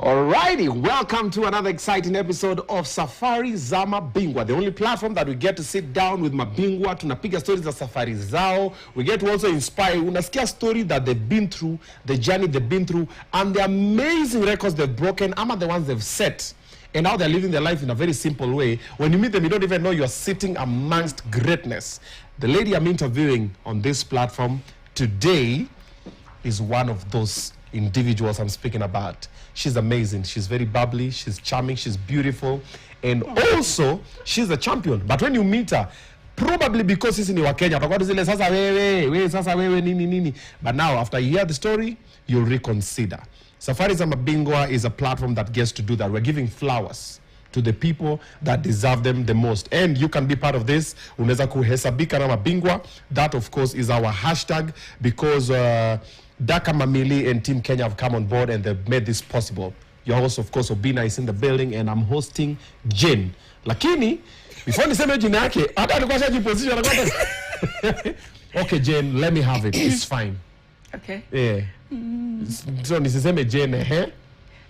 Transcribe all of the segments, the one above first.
Alrighty, welcome to another exciting episode of Safari za Mabingwa, the only platform that we get to sit down with Mabingwa, tunapiga stories za safari zao. We get to also inspire, unasikia story that they've been through, the journey they've been through, and the amazing records they've broken, ama the ones they've set, and how they're living their life in a very simple way. When you meet them, you don't even know you're sitting amongst greatness. The lady I'm interviewing on this platform today is one of those individuals I'm speaking about. She's amazing. She's very bubbly. She's charming. She's beautiful. And also, she's a champion. But when you meet her, probably because she's in Kenya, but now, after you hear the story, you'll reconsider. Safari za Mabingwa is a platform that gets to do that. We're giving flowers to the people that deserve them the most. And you can be part of this. Unaweza kuhesabika na Mabingwa. That, of course, is our hashtag because Daka Mamili and Team Kenya have come on board and they've made this possible. Your host, of course, Obina is in the building and I'm hosting Jane. Lakini, before niseme jina yake, hata alikuwa shajiposition. Okay, Jane, let me have it. It's fine. Okay. Yeah. So nisiseme Jane, eh?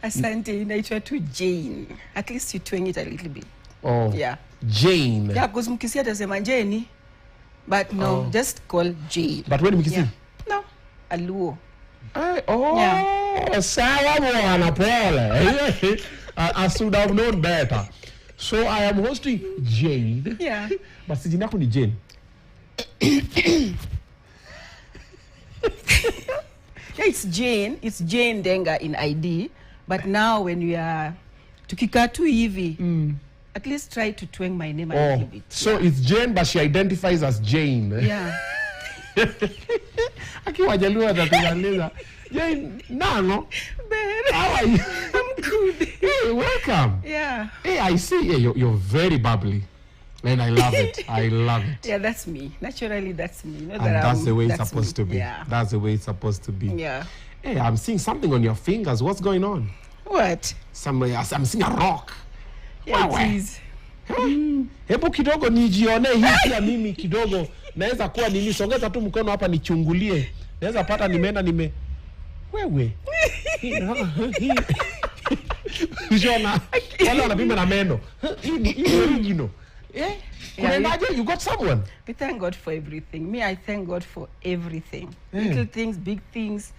Asante, inaitwa tu Jane. At least you twang it a little bit. Oh. Yeah. Jane. Yeah, because mkisia atasema Jane, but no, just call Jane. But when mkisia? Yeah. No, Aluo. Yeah. Sawa mwana pole. I should have known better. So I am hosting Jane. Yeah. But si jina yako ni Jane. Yeah, it's Jane. It's Jane Ndenga in ID. But now when we are tukikatu hivi, at least try to twang my name a little bit. So it's Jane, but she identifies as Jane. Yeah. Akiwa Jaluo atatangaza. Jane, Nano. Ben, How are you? I'm good. Hey, welcome. Yeah. Hey, I see. Hey, you're very bubbly. And I love it. I love it. Yeah, that's me. Naturally, that's me. And that's the way it's supposed to be. Yeah. That's the way it's supposed to be. Yeah. Hey, I'm seeing something on your fingers. What's going on? What? I'm seeing a rock. Yeah, it is. Hebu kidogo nijione hii ya mimi kidogo. Naweza kuwa nini, songeza tu mkono hapa nichungulie. Naweza pata nimeenda wewe. Jona, wale wanapima na meno. Hii original. You got someone? We thank God for everything. Me, I thank God for everything. Little things, big things.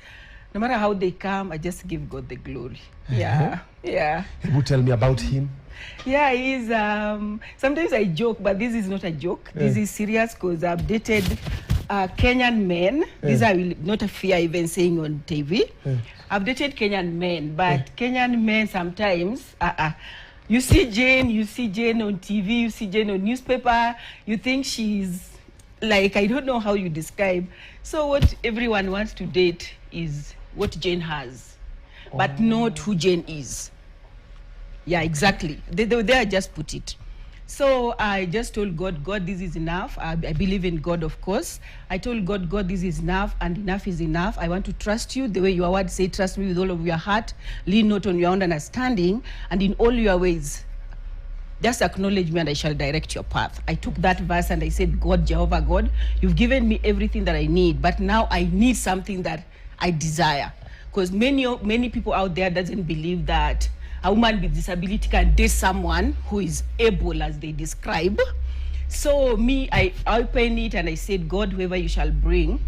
No matter how they come, I just give God the glory. Yeah. Yeah. You tell me about him. Yeah, he's sometimes I joke, but this is not a joke. This is serious because I've dated Kenyan men. These I will not fear even saying on TV. I've dated Kenyan men, but Kenyan men sometimes you see Jane on TV, you see Jane on newspaper, you think she's like, I don't know how you describe. So what everyone wants to date is what Jane has, but not who Jane is. Yeah, exactly. They just put it. So I just told God, this is enough. I believe in God, of course. I told God, this is enough, and enough is enough. I want to trust you the way your word say, trust me with all of your heart. Lean not on your own understanding, and in all your ways, just acknowledge me and I shall direct your path. I took that verse and I said, God, Jehovah God, you've given me everything that I need, but now I need something that I desire. Because many people out there doesn't believe that a woman with disability can date someone who is able, as they describe. So me, I opened it and I said, God, whoever you shall bring,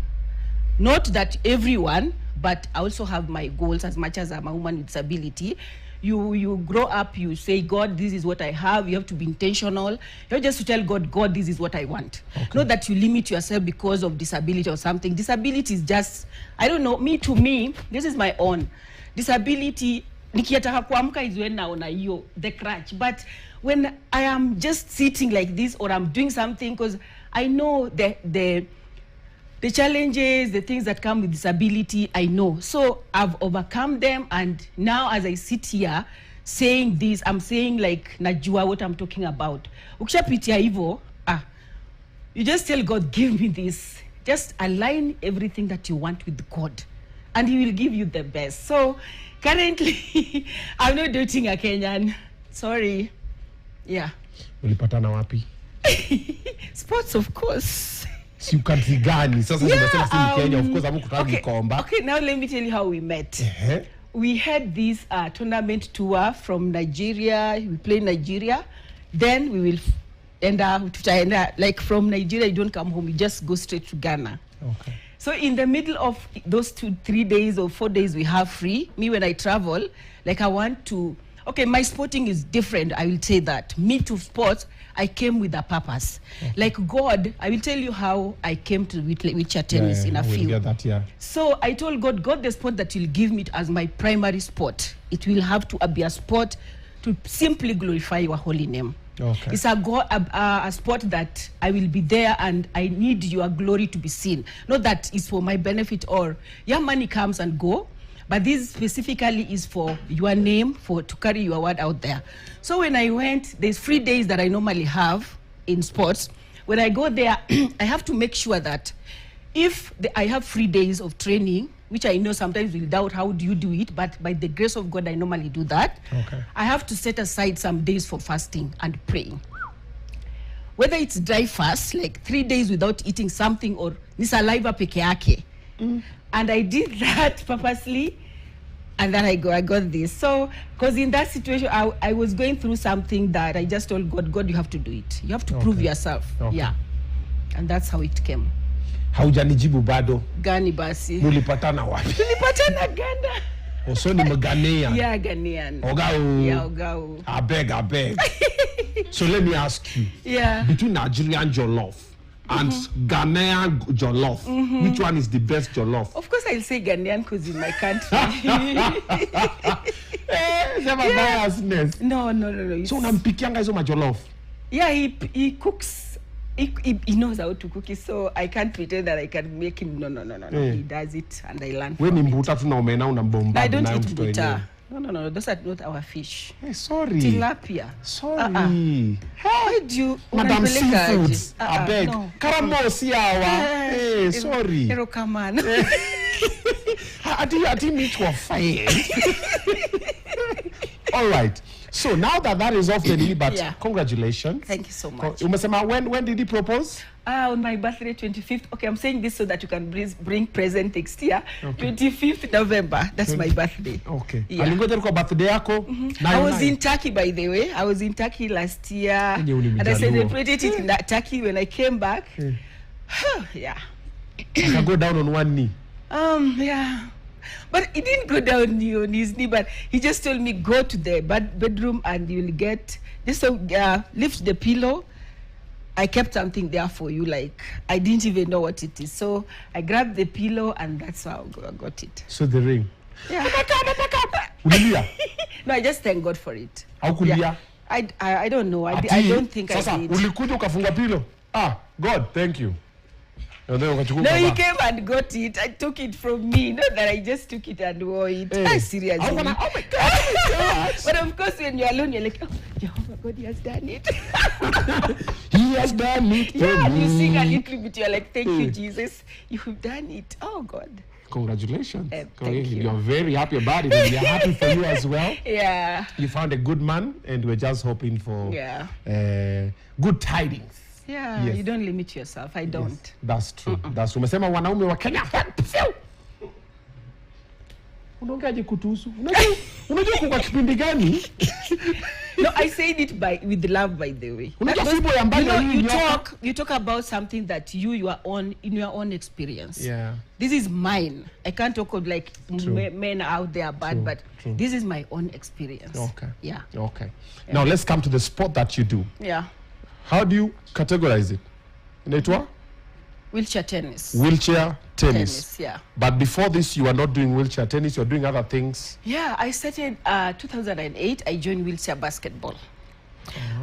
not that everyone, but I also have my goals as much as I'm a woman with disability. You grow up, you say, God, this is what I have. You have to be intentional. You have just to tell God, this is what I want. Okay. Not that you limit yourself because of disability or something. Disability is just, I don't know, to me, this is my own. Disability, nikiataka kuamka is when naona hiyo the crutch, but when I am just sitting like this or I'm doing something, because I know the challenges, the things that come with disability, I know. So I've overcome them, and now as I sit here saying this, I'm saying like najua what I'm talking about. Ukishapitia hivyo, you just tell God, give me this. Just align everything that you want with God, and He will give you the best. So currently, I'm not dating a Kenyan. Sorry. Yeah. Ulipatana wapi? Sports, of course. Si country gani? Sasa nimesema si Kenya, of course, amu kutaka Komba. Okay, now let me tell you how we met. we had this tournament tour from Nigeria. We play in Nigeria. Then we will end up, like from Nigeria, you don't come home. You just go straight to Ghana. Okay. So in the middle of those 2-3 days or 4 days we have free, me when I travel, like I want to, okay, my sporting is different, I will say that. Me to sports, I came with a purpose. Okay. Like God, I will tell you how I came to wheelchair tennis in a few. Get that, yeah. So I told God, the sport that will give me as my primary sport, it will have to be a sport to simply glorify your holy name. Okay. It's a sport that I will be there and I need your glory to be seen. Not that it's for my benefit or your money comes and go, but this specifically is for your name, to carry your word out there. So when I went, there's 3 days that I normally have in sports. When I go there, I have to make sure that if I have 3 days of training, which I know sometimes we'll doubt how do you do it, but by the grace of God, I normally do that. Okay. I have to set aside some days for fasting and praying. Whether it's dry fast, like 3 days without eating something, or nisaliva peke yake. And I did that purposely, and then I got this. So, because in that situation, I was going through something that I just told God, you have to do it. You have to prove yourself. Okay. Yeah. And that's how it came. Haujanijibu bado. Gani basi. Mulipatana wapi? Tulipatana Ghana. Also ni Ghanaian. Yeah, Ghanaian. Ogao. Yeah, Ogao. I beg. So let me ask you. Yeah. Between Nigerian jollof and Ghanaian jollof, which one is the best jollof? Of course, I'll say Ghanaian because in my country. Biasness. No. So unampikianga hizo majollof? Yeah, he cooks. He knows how to cook it, so I can't pretend that I can make him. No. He does it, and I learn from it. I don't eat butter. No. Those are not our fish. Hey, sorry. Tilapia. Sorry. How do you... Madam Seafoods. I beg. No. Hey, sorry. Hero, come on. I didn't meet to a fight. All right. So now that is off the knee, but congratulations. Thank you so much. When did he propose? On my birthday, 25th. Okay, I'm saying this so that you can bring present next year. Okay. 25th November. That's my birthday. Okay. Yeah. I was in Turkey, by the way. I was in Turkey last year. And I celebrated it in Turkey when I came back. Yeah. I can go down on one knee. Yeah. But he didn't go down on his knee, but he just told me, go to the bedroom and you'll get, just lift the pillow. I kept something there for you, like, I didn't even know what it is. So I grabbed the pillow and that's how I got it. So the ring? Yeah. No, I just thank God for it. How could you? I don't know. I don't think I did. Ulikuja ukafunga pillow? God, thank you. No, he came and got it. I took it from me. Not that I just took it and wore it. Hey. Seriously. Oh my God. But of course, when you're alone, you're like, oh, Jehovah God, he has done it. He has done it. Yeah, and you sing a little bit. You're like, thank you, Jesus. You've done it. Oh, God. Congratulations. Thank you. You're very happy about it, and we're happy for you as well. Yeah. You found a good man, and we're just hoping for good tidings. Yeah, yes. You don't limit yourself. I don't. Yes, that's true. That's true. Umesema wanaume wa Kenya. Unaongeaje kutuhusu? Unajua kwa kipindi gani? No, I said it with love, by the way. You talk about something that in your own experience. Yeah. This is mine. I can't talk of like men out there bad, but this is my own experience. Okay. Yeah. Okay. Yeah. Now let's come to the sport that you do. Yeah. How do you categorize it? Inaitwa? Wheelchair tennis. Wheelchair tennis. Yeah. But before this, you were not doing wheelchair tennis. You were doing other things. Yeah, I started 2008. I joined wheelchair basketball.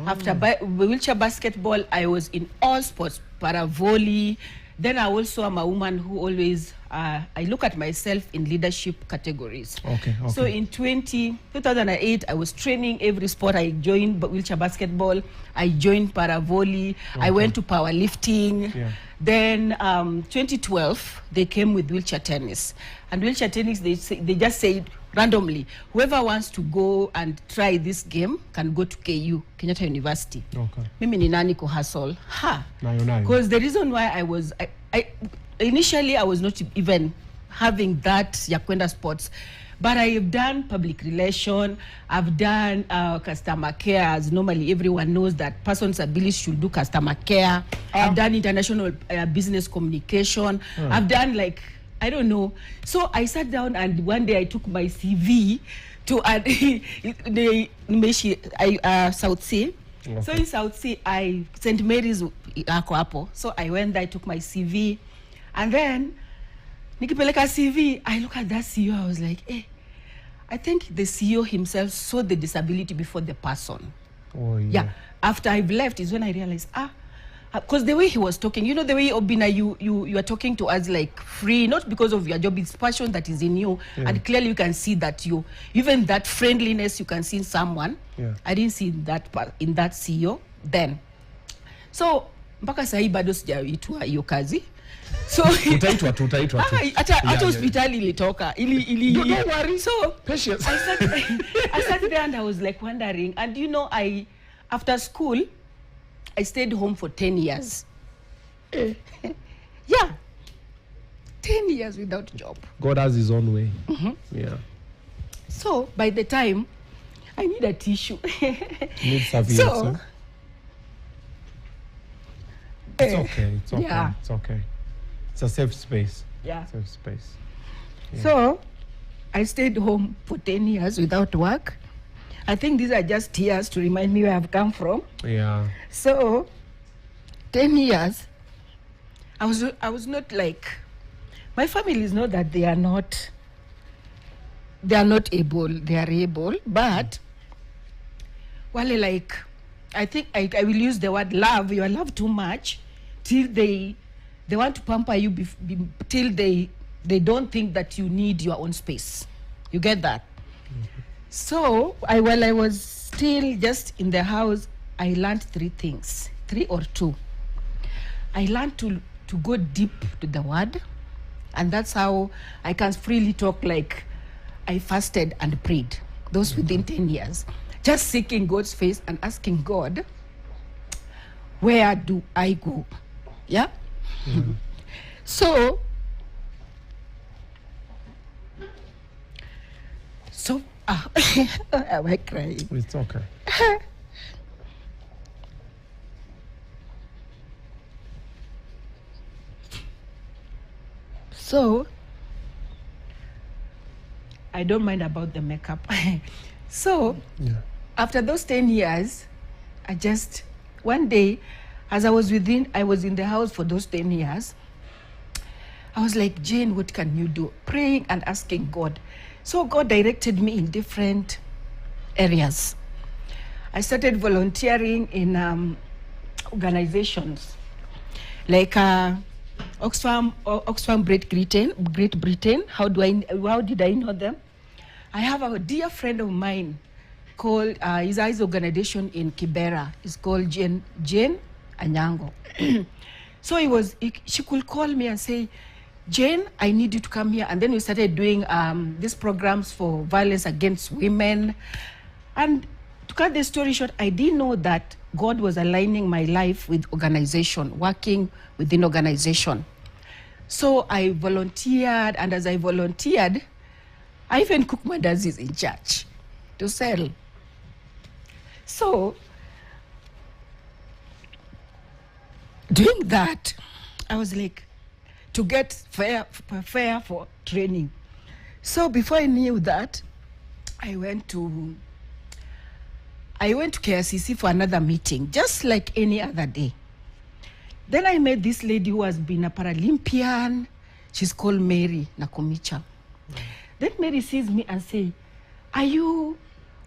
After wheelchair basketball, I was in all sports, para-volley. Then I also am a woman who always, I look at myself in leadership categories. Okay. So in 2008, I was training every sport. I joined wheelchair basketball. I joined para-volley. I went to powerlifting. Yeah. Then 2012, they came with wheelchair tennis. And wheelchair tennis, they just said randomly, whoever wants to go and try this game can go to KU, Kenyatta University. Okay. Mimi ni nani kuhustle? Nayo. Because the reason why initially I was not even having that ya kwenda sports. But I've done public relation, I've done customer care, as normally everyone knows that persons with abilities should do customer care. I've done international business communication. I've done like, I don't know. So I sat down and one day I took my CV to South Sea. Okay. So in South Sea, St. Mary's Akwapo. So I went there, I took my CV, and then nikipeleka CV, I look at that CEO, I was like, I think the CEO himself saw the disability before the person. Oh, yeah. After I've left is when I realized, because the way he was talking, you know, the way Obina, you are talking to us like free, not because of your job, it's passion that is in you. Yeah. And clearly you can see that even that friendliness you can see in someone. Yeah. I didn't see that in that CEO then. So, mpaka sahi bado sijaitwa hiyo kazi. So utaitwa tu. Hata hospitali ilitoka. Don't worry. So patience. I sat there and I was like wondering, and you know, after school I stayed home for 10 years. Yeah. 10 years without job. God has his own way. Yeah. So by the time I need a tissue. Need serviettes. So it's okay. Yeah. It's okay. It's a safe space. Yeah. Safe space. Yeah. So I stayed home for 10 years without work. I think these are just tears to remind me where I've come from. Yeah. So 10 years, I was not like, my family is not that they are not able, they are able, but well, like, I think I will use the word love. You are loved too much till they want to pamper you till they don't think that you need your own space. You get that? So while I was still just in the house, I learned 3 things, 3 or 2. I learned to go deep to the word, and that's how I can freely talk. Like, I fasted and prayed. Those within 10 years, just seeking God's face and asking God, where do I go? Yeah. So am I crying? It's okay. So I don't mind about the makeup. So after those 10 years, one day, as I was in the house for those 10 years, I was like, Jane, what can you do? Praying and asking God. So God directed me in different areas. I started volunteering in organizations like Oxfam Great Britain. How did I know them? I have a dear friend of mine called his organization in Kibera. It's called Jane Anyango. So she could call me and say, Jane, I need you to come here. And then we started doing these programs for violence against women. And to cut the story short, I didn't know that God was aligning my life with organization, working within organization. So I volunteered, and as I volunteered, I even cooked mandazis in church to sell. So doing that, I was like, to get fair for training. So before I knew that, I went to KRCC for another meeting, just like any other day. Then I met this lady who has been a Paralympian. She's called Mary Nakumicha. Then Mary sees me and say,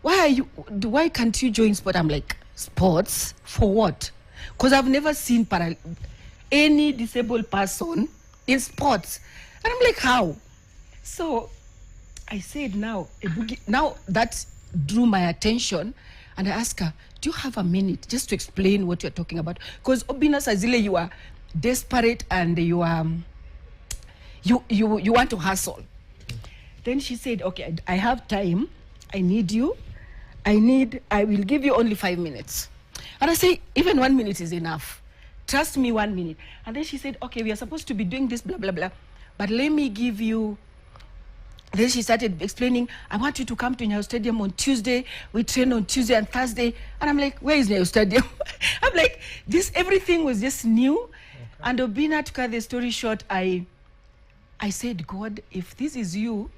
why can't you join sport? I'm like, sports? For what? Because I've never seen any disabled person in sports. And I'm like, how? So I said, now that drew my attention, and I asked her, do you have a minute just to explain what you're talking about? Because Obina Sazile, you are desperate and you want to hustle. Then she said, okay, I have time. I need you. I will give you only 5 minutes. And I say, even 1 minute is enough. Trust me, 1 minute. And then she said, okay, we are supposed to be doing this, blah, blah, blah. But let me give you Then she started explaining, I want you to come to Nyayo Stadium on Tuesday. We train on Tuesday and Thursday. And I'm like, where is Nyayo Stadium? I'm like, everything was just new. Okay. And Obina, to cut the story short, I said, God, if this is you,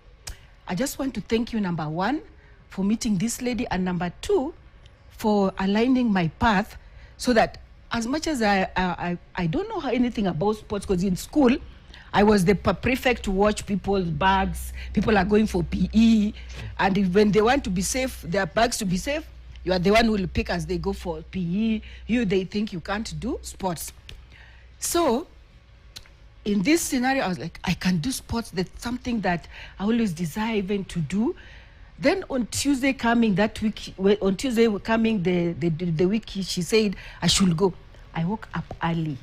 I just want to thank you, number one, for meeting this lady, and number two, for aligning my path so that as much as I don't know anything about sports, because in school, I was the prefect to watch people's bags. People are going for PE. And when they want to be safe, their bags to be safe, you are the one who will pick as they go for PE. They think you can't do sports. So in this scenario, I was like, I can do sports. That's something that I always desire even to do. Then on Tuesday coming that week, on Tuesday coming the week she said I should go, I woke up early.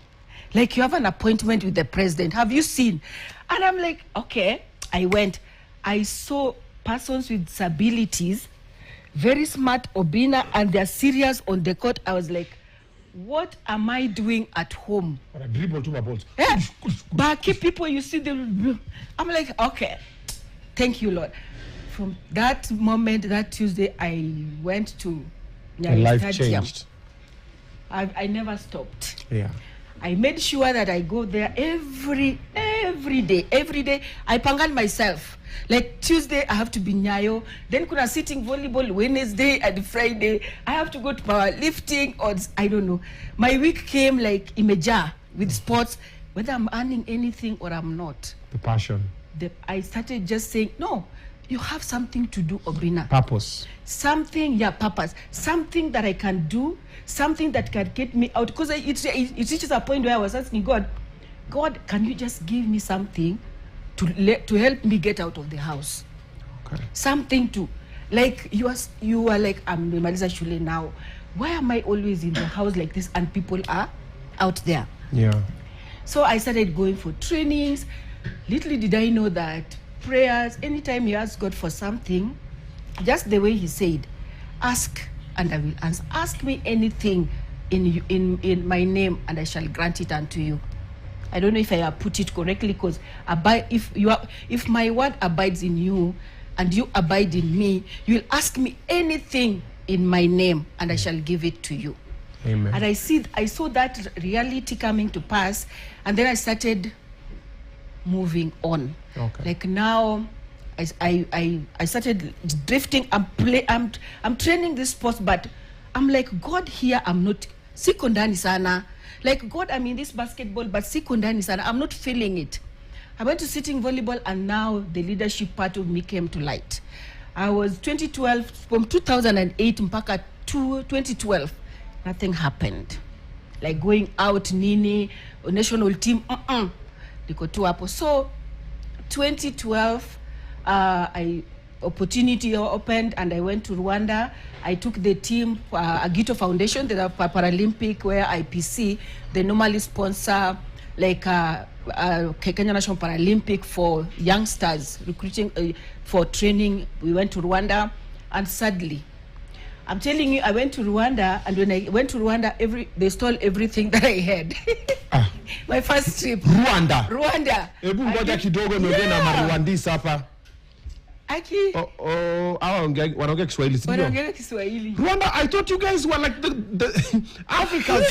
Like, you have an appointment with the president. Have you seen? And I'm like, okay. I went. I saw persons with disabilities, very smart, Obina, and they're serious on the court. I was like, what am I doing at home? Yeah. But people, you see them. I'm like, okay. Thank you, Lord. From that moment, that Tuesday, I went to life changed. I never stopped. Yeah. I made sure that I go there every day. Every day, I pangan myself. Like Tuesday, I have to be Nyayo. Then kuna sitting volleyball Wednesday and Friday. I have to go to powerlifting, or I don't know. My week came like imeja with sports, whether I'm earning anything or I'm not. The passion. I started just saying, no, you have something to do, Obina. Purpose. Something, purpose. Something that I can do, something that can get me out. Because it reaches a point where I was asking God, can you just give me something to help me get out of the house? Okay. Something to, like, you are like, I'm Malisa Shule now. Why am I always in the house like this and people are out there? Yeah. So I started going for trainings. Little did I know that prayers, anytime you ask God for something, just the way he said, ask and I will answer. Ask me anything in my name and I shall grant it unto you. I don't know if I have put it correctly, because if my word abides in you and you abide in me, you will ask me anything in my name and I shall give it to you. Amen. And I saw that reality coming to pass, and then I started moving on. Okay. Like now, I started drifting. I'm training this sports, but I'm like, God, here I'm not sikondani sana. Like, God, I'm in this basketball, but sikondani sana. I'm not feeling it. I went to sitting volleyball, and now the leadership part of me came to light. I was 2012, from 2008 mpaka 2012, nothing happened. Like going out, nini, national team, liko tu hapo. So 2012, opportunity opened and I went to Rwanda. I took the team, Agito Foundation, the Paralympic, where IPC, they normally sponsor like Kenya National Paralympic for youngsters, recruiting for training. We went to Rwanda, and sadly, I'm telling you, I went to Rwanda, and when I went to Rwanda, they stole everything that I had. My first trip. Rwanda. Ebu ngoja kidogo niongee na Marwandisa hapa. Aki. Wanaongea Kiswahili, sio? Wanaongea Kiswahili. Rwanda, I thought you guys were like the Africans.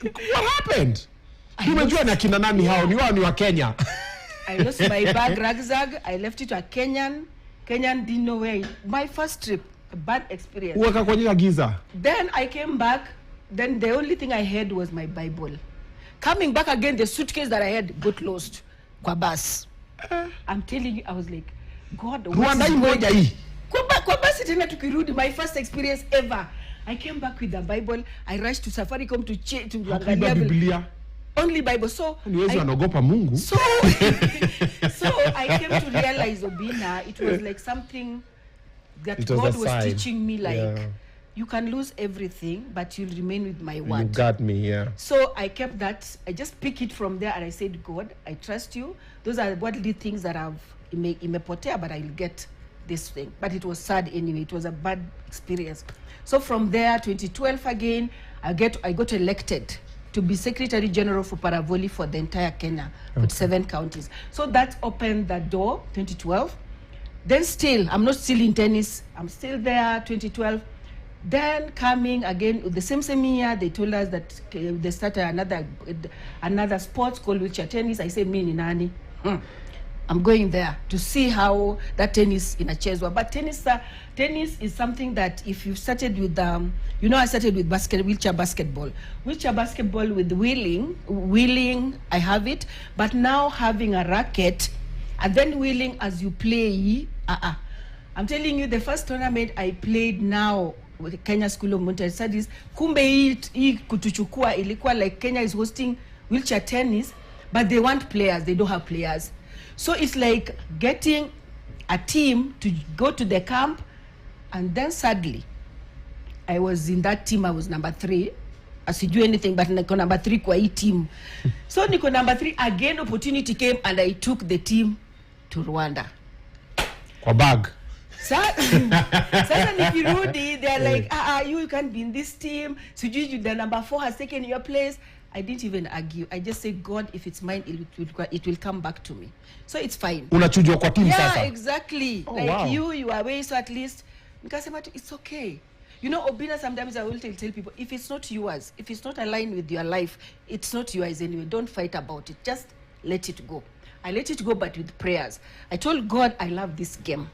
What happened? Umejua na kina nani hao? Ni wao ni wa Kenya. I lost my bag rucksack. I left it to a Kenyan. Kenyan didn't know where. My first trip, a bad experience. Uweka kwenye giza. Then I came back. Then the only thing I had was my Bible. Coming back again, the suitcase that I had got lost. Kwa bus. I'm telling you, I was like, God, Rwanda imoja hii. Kwa basi tena tukirudi, my first experience ever. I came back with the Bible. I rushed to Safaricom to angalia Biblia. Only Bible. So niwezi wanaogopa Mungu. So I came to realize, Obina, it was like something that God was teaching me, like, you can lose everything, but you'll remain with my word. You got me, yeah. So I kept that. I just picked it from there, and I said, God, I trust you. Those are worldly things that I've imepotea, but I'll get this thing. But it was sad anyway. It was a bad experience. So from there, 2012 again, I got elected to be Secretary General for Paravoli for the entire Kenya, with 7 counties. So that opened the door, 2012. Then still, I'm not still in tennis. I'm still there, 2012. Then coming again, the same year, they told us that they started another sports called wheelchair tennis. I said, me ni nani? I'm going there to see how that tennis inachezwa. But tennis is something that if you started with, I started with wheelchair basketball. Wheelchair basketball with wheeling, I have it. But now having a racket and then wheeling as you play, I'm telling you, the first tournament I played now with the Kenya School of Monetary Studies, kumbe hii kutuchukua ilikuwa like Kenya is hosting wheelchair tennis, but they want players, they don't have players. So it's like getting a team to go to the camp, and then sadly, I was in that team, I was number 3. Asijui anything, but niko number 3 kwa hii team. So niko number 3, again opportunity came and I took the team to Rwanda. Kwa bag. Sasa nikirudi, they're like, you can't be in this team. Sijui the number 4 has taken your place. I didn't even argue. I just said, God, if it's mine, it will come back to me. So it's fine. Unachujwa kwa team sasa. Yeah, exactly. Oh, like wow. you are away, so at least nikasema it's okay. You know, Obina, sometimes I will tell people, if it's not yours, if it's not aligned with your life, it's not yours anyway. Don't fight about it. Just let it go. I let it go, but with prayers. I told God, I love this game.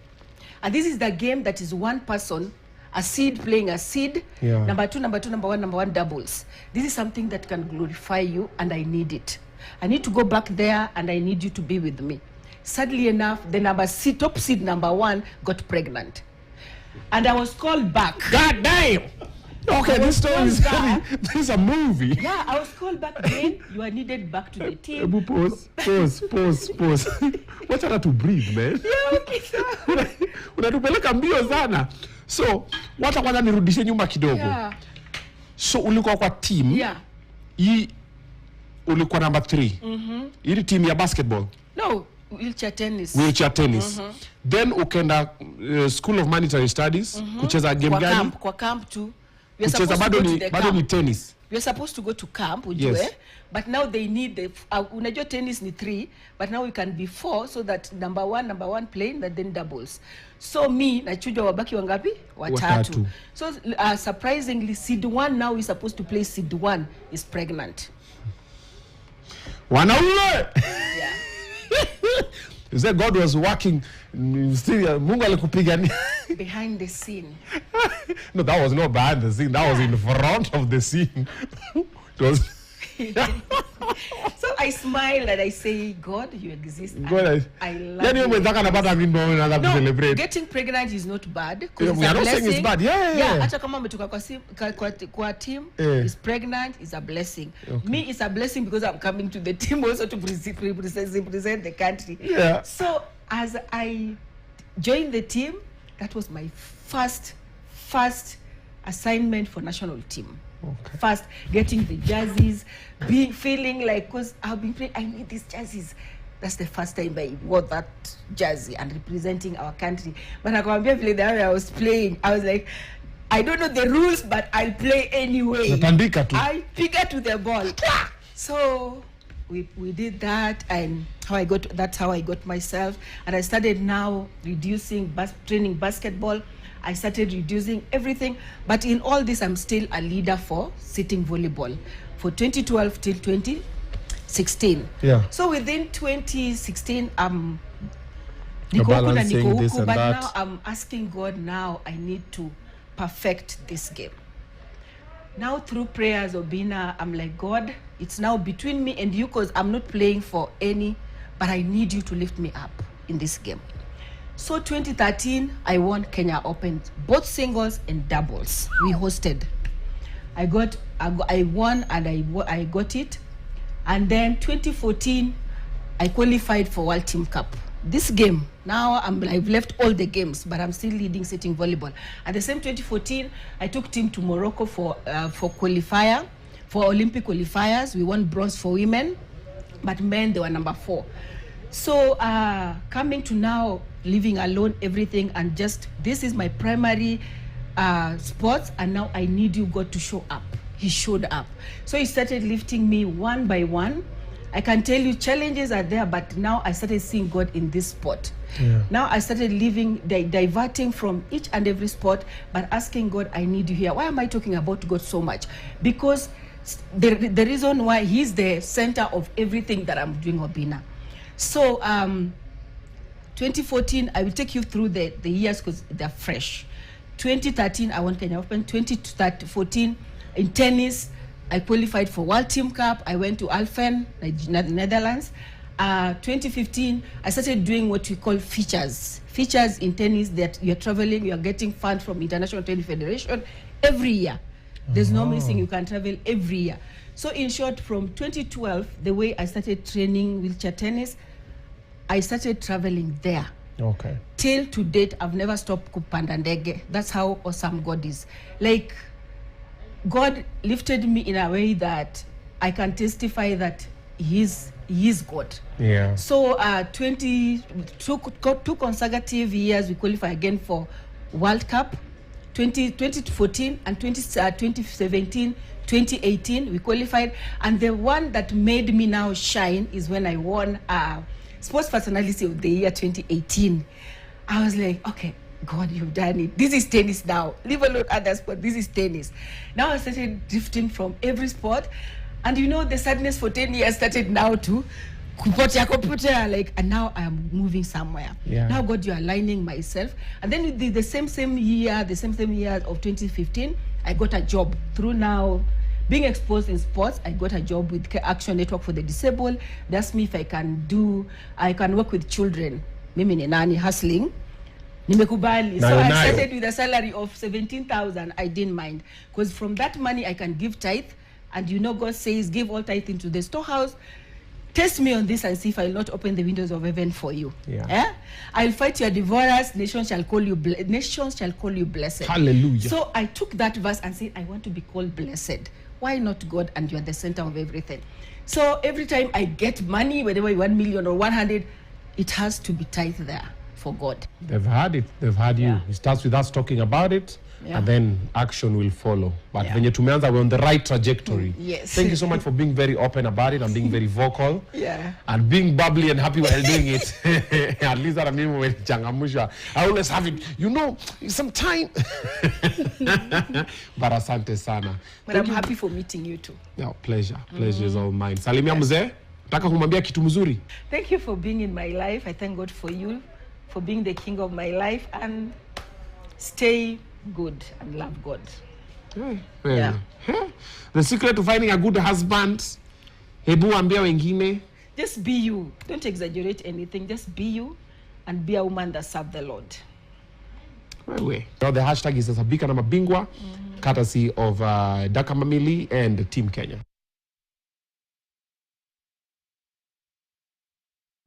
And this is the game that is one person, a seed playing a seed, Yeah. number 2, number 2, number 1, number 1 doubles. This is something that can glorify you, and I need it. I need to go back there, and I need you to be with me. Sadly enough, the top seed number 1 got pregnant. And I was called back. God damn! Okay, this story is heavy. This is a movie. Yeah, I was called back again. You are needed back to the team. Pause. Watch out to breathe, man. Yeah, okay, sir. Unatupeleka mbio sana. So, wacha kwanza nirudishe nyuma kidogo. Yeah. So, ulikuwa kwa team. Yeah. Hii ulikuwa number 3. Hii team ya basketball. No, wheelchair tennis. Wheelchair tennis. Then ukaenda School of Monetary Studies, kucheza game gani? Kwa camp too. Kucheza bado ni tennis. We're supposed to go to camp, Yes. but now they need unajua tennis ni 3, but now we can be 4, so that number one playing, and then doubles. So me, nachujwa wabaki wangapi? Watatu. So surprisingly, seed 1 now is supposed to play seed 1 is pregnant. Wanaume! Yeah. You said God was working, still Mungu alikupigania. Behind the scene. No, that was not behind the scene. That was in front of the scene. It was. So I smile and I say, God, you exist. God, I love yani you. mwenzaka anapata mimba anataka No, celebrate. getting pregnant is not bad. Yeah, we are not saying it's bad. Yeah. Hata kama umetoka kwa team, is pregnant is a blessing. Okay. Me, it's a blessing because I'm coming to the team also to represent the country. Yeah. So as I joined the team, that was my first assignment for national team. Okay. First, getting the jerseys, feeling like, because I've been playing, I need these jerseys. That's the first time I wore that jersey and representing our country. But I was playing, I was like, I don't know the rules, but I'll play anyway. I figure to the ball. So we did that, and that's how I got myself. And I started now reducing training basketball. I started reducing everything, but in all this, I'm still a leader for sitting volleyball for 2012 till 2016. Yeah. So within 2016, You're balancing this and but that. now I'm asking God. Now I need to perfect this game. Now through prayers, Obina, I'm like, God, it's now between me and you, because I'm not playing for any, but I need you to lift me up in this game. So 2013, I won Kenya Open, both singles and doubles. We hosted. I won and I got it. And then 2014, I qualified for World Team Cup. This game, now I've left all the games, but I'm still leading sitting volleyball. At the same 2014, I took team to Morocco for qualifier, for Olympic qualifiers. We won bronze for women, but men, they were number 4. So coming to now, living alone, everything, and just, this is my primary sports, and now I need you, God, to show up. He showed up. So he started lifting me one by one. I can tell you challenges are there, but now I started seeing God in this sport. Yeah. Now I started living, diverting from each and every sport, but asking God, I need you here. Why am I talking about God so much? Because the reason why He's the center of everything that I'm doing, Obina. So 2014, I will take you through the years because they're fresh. 2013, I won Kenya Open. 2014, in tennis, I qualified for World Team Cup. I went to Alphen, Netherlands. 2015, I started doing what we call features. Features in tennis, that you're traveling, you're getting funds from International Tennis Federation every year. There's no missing, you can travel every year. So in short, from 2012, the way I started training wheelchair tennis, I started traveling there. Okay. Till to date, I've never stopped kupanda ndege. That's how awesome God is. Like, God lifted me in a way that I can testify that He is God. Yeah. So two consecutive years, we qualify again for World Cup. 2014 and 2017, 2018, we qualified. And the one that made me now shine is when I won Sports Personality of the Year 2018. I was like, okay, God, you've done it. This is tennis now. Leave alone other sport. This is tennis. Now I started drifting from every sport. And you know, the sadness for 10 years started now to like, and now I am moving somewhere. Yeah. Now, God, you're aligning myself. And then with the same year of 2015, I got a job through now being exposed in sports. I got a job with Action Network for the Disabled. They asked me if I can work with children. Mimi ni nani hustling. Nimekubali. So I started with a salary of 17,000. I didn't mind. Because from that money, I can give tithe. And you know, God says, give all tithe into the storehouse. Test me on this and see if I'll not open the windows of heaven for you. Yeah. Eh? I'll fight your divorce. Nations shall call you blessed. Hallelujah. So I took that verse and said, I want to be called blessed. Why not God? And you're the center of everything. So every time I get money, whether 1 million or 100, it has to be tithe there for God. They've had it. They've had you. It starts with us talking about it. Yeah. And then action will follow. But when tumeanza, we're on the right trajectory. Yes. Thank you so much for being very open about it and being very vocal. Yeah. And being bubbly and happy while doing it. At least that I always have it. You know, sometimes. But asante sana. But I'm happy for meeting you too. Yeah, pleasure. Pleasure is all mine. Salimia mzee. Nataka kumwambia kitu mzuri. Thank you for being in my life. I thank God for you, for being the king of my life, and stay good and love God. Yeah. The secret to finding a good husband, hebu ambia wengine. Just be you. Don't exaggerate anything. Just be you and be a woman that serves the Lord. Anyway, the hashtag is Sabika na Mabingwa, courtesy of Daka Mamili and Team Kenya.